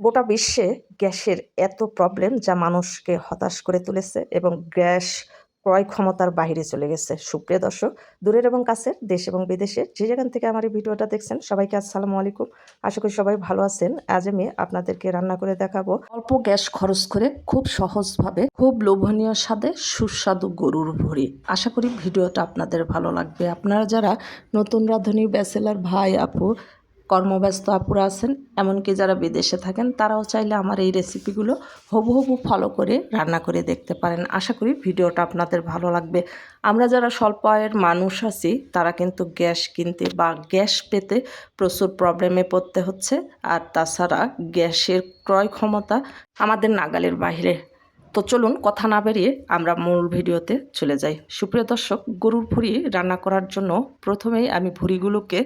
গোটা বিশ্বে গ্যাসের এত প্রবলেম যা মানুষকে হতাশ করে তুলেছে এবং গ্যাস ক্রয় ক্ষমতার বাইরে চলে গেছে। সুপ্রিয় দর্শক, দূরের এবং কাছের, দেশ এবং বিদেশে যে যেখান থেকে আমার এই ভিডিওটা দেখছেন সবাইকে আসসালামু আলাইকুম। আশা করি সবাই ভালো আছেন। আজ আমি আপনাদেরকে রান্না করে দেখাবো অল্প গ্যাস খরচ করে খুব সহজভাবে খুব লোভনীয় স্বাদে সুস্বাদু গরুর ভুঁড়ি। আশা করি ভিডিওটা আপনাদের ভালো লাগবে। আপনারা যারা নতুন রাঁধুনি ব্যাচেলার ভাই আপু, কর্মব্যস্ত আপুরা আছেন, এমনকি যারা বিদেশে থাকেন, তারাও চাইলে আমার এই রেসিপিগুলো হুবহু ফলো করে রান্না করে দেখতে পারেন। আশা করি ভিডিওটা আপনাদের ভালো লাগবে। আমরা যারা স্বল্প আয়ের মানুষ আছি তারা কিন্তু গ্যাস কিনতে বা গ্যাস পেতে প্রচুর প্রবলেমে পড়তে হচ্ছে। আর তাছাড়া গ্যাসের ক্রয় ক্ষমতা আমাদের নাগালের বাইরে। তো চলুন কথা না বেরিয়ে আমরা মূল ভিডিওতে চলে যাই। সুপ্রিয় দর্শক, গরুর ভুঁড়ি রান্না করার জন্য প্রথমেই আমি ভুঁড়িগুলোকে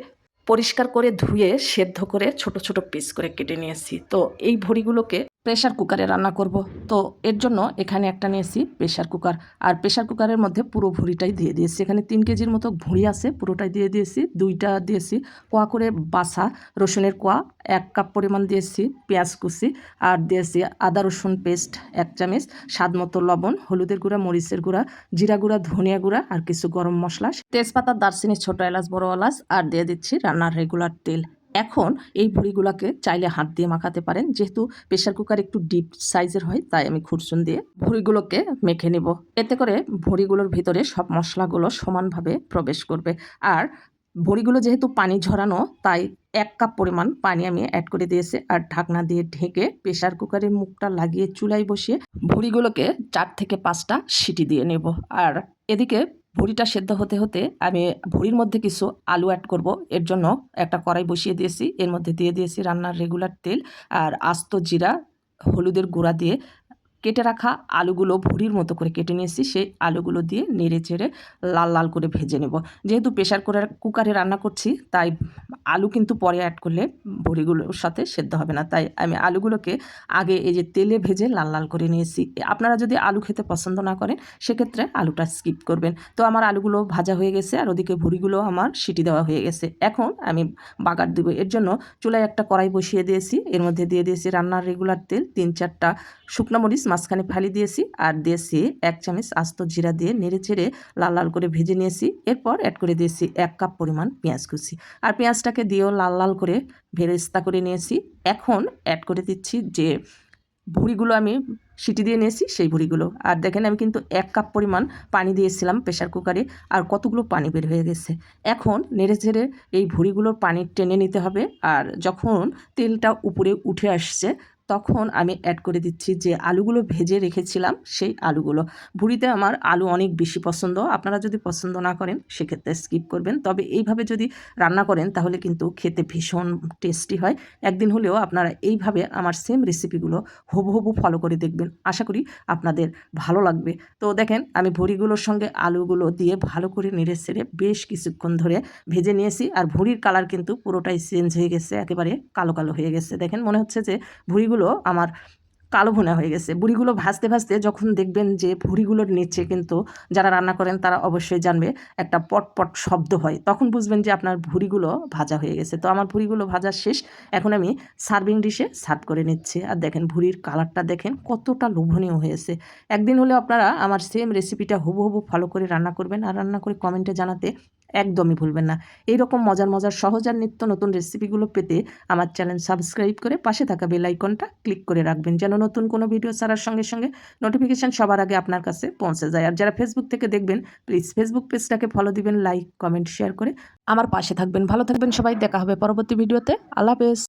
পরিষ্কার করে ধুয়ে সেদ্ধ করে ছোট ছোট পিস করে কেটে নিয়েছি। তো এই ভুঁড়িগুলোকে প্রেশার কুকারে রান্না করব। তো এর জন্য এখানে একটা নিয়েছি প্রেশার কুকার, আর প্রেশার কুকারের মধ্যে পুরো ভুঁড়িটাই দিয়ে দিয়েছি। এখানে 3 কেজির মতো ভুঁড়ি আছে, পুরোটাই দিয়ে দিয়েছি। 2টা দিয়েছি কোয়া করে বাছা রসুনের কোয়া, 1 কাপ পরিমাণ দিয়েছি পেঁয়াজ কুচি, আর দিয়েছি আদা রসুন পেস্ট 1 চামচ, স্বাদ মতো লবণ, হলুদের গুঁড়া, মরিচের গুঁড়া, জিরা গুঁড়া, ধনিয়া গুঁড়া, আর কিছু গরম মশলা, তেজপাতা, দারচিনি, ছোটো এলাচ, বড় এলাচ, আর দিয়ে দিচ্ছি রান্নার রেগুলার তেল। এখন এই ভুঁড়িগুলোকে চাইলে হাত দিয়ে মাখাতে পারেন, যেহেতু প্রেশার কুকার একটু ডিপ সাইজের হয় তাই আমি খুরচুন দিয়ে ভুঁড়িগুলোকে মেখে নেব। এতে করে ভুঁড়িগুলোর ভিতরে সব মশলাগুলো সমানভাবে প্রবেশ করবে। আর ভুঁড়িগুলো যেহেতু পানি ঝরানো, তাই 1 কাপ পরিমাণ পানি আমি অ্যাড করে দিয়েছি, আর ঢাকনা দিয়ে ঢেকে প্রেশার কুকারের মুখটা লাগিয়ে চুলায় বসিয়ে ভুঁড়িগুলোকে 4 থেকে 5টা সিটি দিয়ে নেব। আর এদিকে ভুঁড়িটা সেদ্ধ হতে হতে আমি ভুঁড়ির মধ্যে কিছু আলু অ্যাড করব। এর জন্য একটা কড়াই বসিয়ে দিয়েছি, এর মধ্যে দিয়ে দিয়েছি রান্নার রেগুলার তেল আর আস্ত জিরা, হলুদের গুঁড়া দিয়ে কেটে রাখা আলুগুলো ভুঁড়ির মতো করে কেটে নিয়েছি, সেই আলুগুলো দিয়ে নেড়ে চেড়ে লাল লাল করে ভেজে নেব। যেহেতু প্রেশার কুকারে রান্না করছি, তাই আলু কিন্তু পরে অ্যাড করলে ভুঁড়িগুলোর সাথে সেদ্ধ হবে না, তাই আমি আলুগুলোকে আগে এই যে তেলে ভেজে লাল লাল করে নিয়েছি। আপনারা যদি আলু খেতে পছন্দ না করেন সেক্ষেত্রে আলুটা স্কিপ করবেন। তো আমার আলুগুলো ভাজা হয়ে গেছে, আর ওদিকে ভুঁড়িগুলো আমার সিটি দেওয়া হয়ে গেছে। এখন আমি বাগার দেবো। এর জন্য চুলায় একটা কড়াই বসিয়ে দিয়েছি, এর মধ্যে দিয়ে দিয়েছি রান্নার রেগুলার তেল, 3-4টা শুকনো মরিচ মাঝখানে ফালি দিয়েছি, আর দিয়েছি 1 চামচ আস্ত জিরা দিয়ে নেড়ে চেড়ে লাল লাল করে ভেজে নিয়েছি। এরপর অ্যাড করে দিয়েছি 1 কাপ পরিমাণ পেঁয়াজ কুচি, আর পেঁয়াজটাকে দিয়েও লাল লাল করে ভেরেস্তা করে নিয়েছি। এখন অ্যাড করে দিচ্ছি যে ভুঁড়িগুলো আমি সিটি দিয়ে নিয়েছি সেই ভুঁড়িগুলো। আর দেখেন আমি কিন্তু 1 কাপ পরিমাণ পানি দিয়েছিলাম প্রেশার কুকারে, আর কতগুলো পানি বের হয়ে গেছে। এখন নেড়ে চেড়ে এই ভুঁড়িগুলোর পানি টেনে নিতে হবে। আর যখন তেলটা উপরে উঠে আসছে, তখন আমি অ্যাড করে দিচ্ছি যে আলুগুলো ভেজে রেখেছিলাম সেই আলুগুলো। ভুঁড়িতে আমার আলু অনেক বেশি পছন্দ, আপনারা যদি পছন্দ না করেন সেক্ষেত্রে স্কিপ করবেন। তবে এইভাবে যদি রান্না করেন তাহলে কিন্তু খেতে ভীষণ টেস্টি হয়। একদিন হলেও আপনারা এইভাবে আমার সেম রেসিপিগুলো হুবহু ফলো করে দেখবেন, আশা করি আপনাদের ভালো লাগবে। তো দেখেন আমি ভুঁড়িগুলোর সঙ্গে আলুগুলো দিয়ে ভালো করে নেড়ে চেড়ে বেশ কিছুক্ষণ ধরে ভেজে নিয়েছি। আর ভুঁড়ির কালার কিন্তু পুরোটাই চেঞ্জ হয়ে গেছে, একেবারে কালো কালো হয়ে গেছে। দেখেন মনে হচ্ছে যে ভুঁড়িগুলো আমার কালো ভুনা হয়ে গেছে। ভুঁড়িগুলো ভাজতে ভাজতে যখন দেখবেন যে ভুঁড়িগুলোর নিচে কিন্তু, যারা রান্না করেন তারা অবশ্যই জানবে, একটা পটপট শব্দ হয়, তখন বুঝবেন যে আপনার ভুঁড়িগুলো ভাজা হয়ে গেছে। তো আমার ভুঁড়িগুলো ভাজা শেষ, এখন আমি সার্ভিং ডিশে সার্ভ করে নিচ্ছি। আর দেখেন ভুঁড়ির কালারটা দেখেন কতটা লোভনীয় হয়েছে। একদিন হলেও আপনারা আমার সেম রেসিপিটা হুবহু ফলো করে রান্না করবেন, আর রান্না করে কমেন্টে জানাতে একদমই ভুলবেন না। এইরকম মজার মজার সহজ আর নিত্য নতুন রেসিপিগুলো পেতে আমার চ্যানেল সাবস্ক্রাইব করে পাশে থাকা বেল আইকনটা ক্লিক করে রাখবেন, যেন নতুন কোনো ভিডিও ছাড়ার সঙ্গে সঙ্গে নোটিফিকেশান সবার আগে আপনার কাছে পৌঁছে যায়। আর যারা ফেসবুক থেকে দেখবেন প্লিজ ফেসবুক পেজটাকে ফলো দিবেন, লাইক কমেন্ট শেয়ার করে আমার পাশে থাকবেন। ভালো থাকবেন সবাই, দেখা হবে পরবর্তী ভিডিওতে। আল্লাহ হাফেজ।